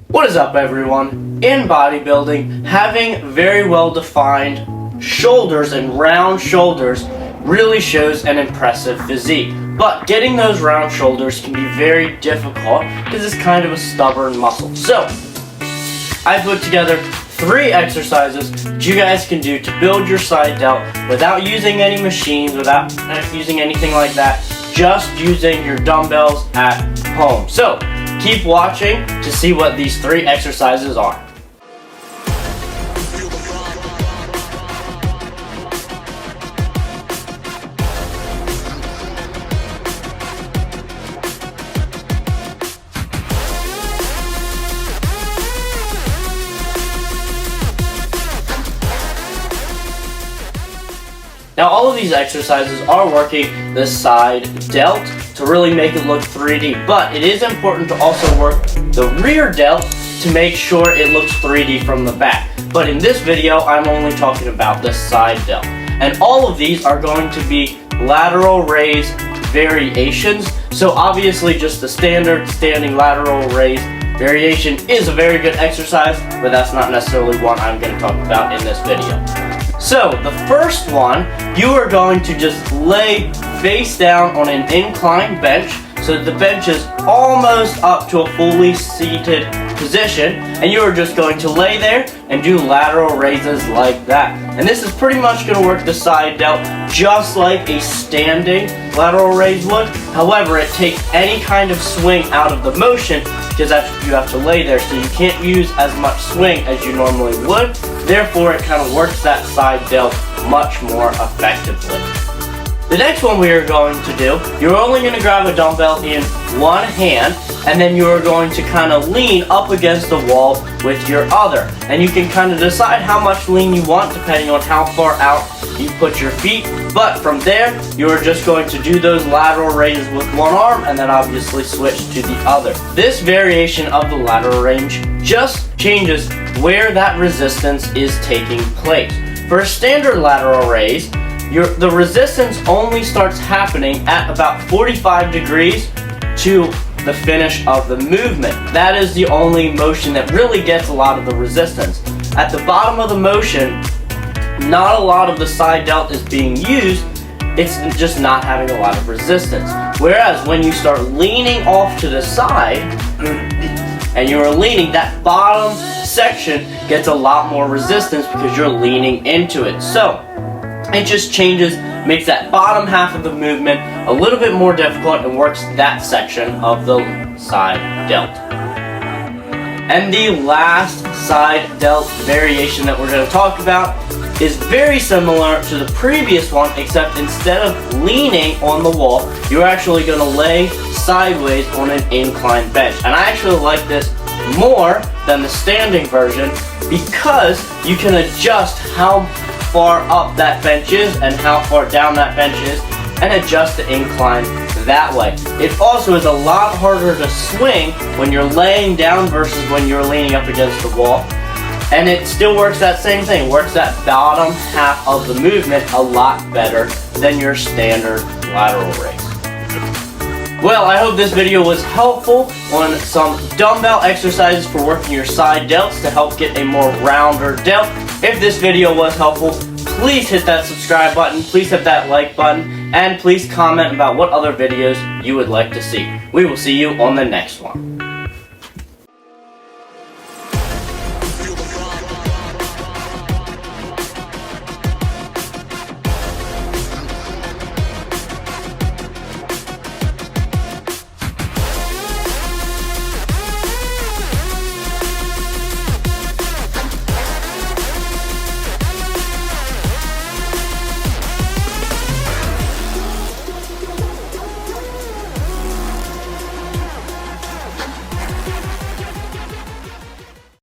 What is up, everyone? In bodybuilding, having very well-defined shoulders and round shoulders really shows an impressive physique. But getting those round shoulders can be very difficult because it's kind of a stubborn muscle. So, I put together 3 exercises that you guys can do to build your side delt without using any machines, without using anything like that, just using your dumbbells at home. So, keep watching to see what these 3 exercises are. Now all of these exercises are working the side delt to really make it look 3D, but it is important to also work the rear delt to make sure it looks 3D from the back. But in this video, I'm only talking about the side delt. And all of these are going to be lateral raise variations. So obviously just the standard standing lateral raise variation is a very good exercise, but that's not necessarily what I'm going to talk about in this video. So, the first one, you are going to just lay face down on an inclined bench so that the bench is almost up to a fully seated position, and you are just going to lay there and do lateral raises like that. And this is pretty much going to work the side delt just like a standing lateral raise would. However, it takes any kind of swing out of the motion because you have to lay there, so you can't use as much swing as you normally would. Therefore, it kind of works that side delt much more effectively. The next one we are going to do, you're only going to grab a dumbbell in one hand, and then you are going to kind of lean up against the wall with your other. And you can kind of decide how much lean you want depending on how far out you put your feet. But from there, you are just going to do those lateral raises with one arm and then obviously switch to the other. This variation of the lateral range just changes where that resistance is taking place. For a standard lateral raise, the resistance only starts happening at about 45 degrees to the finish of the movement. That is the only motion that really gets a lot of the resistance. At the bottom of the motion, not a lot of the side delt is being used, it's just not having a lot of resistance. Whereas when you start leaning off to the side, and you're leaning, that bottom section gets a lot more resistance because you're leaning into it. So, it just changes, makes that bottom half of the movement a little bit more difficult and works that section of the side delt. And the last side delt variation that we're going to talk about is very similar to the previous one, except instead of leaning on the wall, you're actually going to lay sideways on an inclined bench. And I actually like this more than the standing version because you can adjust how far up that bench is and how far down that bench is and adjust the incline that way. It also is a lot harder to swing when you're laying down versus when you're leaning up against the wall. And it still works that same thing, works that bottom half of the movement a lot better than your standard lateral raise. Well, I hope this video was helpful on some dumbbell exercises for working your side delts to help get a more rounder delt. If this video was helpful, please hit that subscribe button, please hit that like button, and please comment about what other videos you would like to see. We will see you on the next one.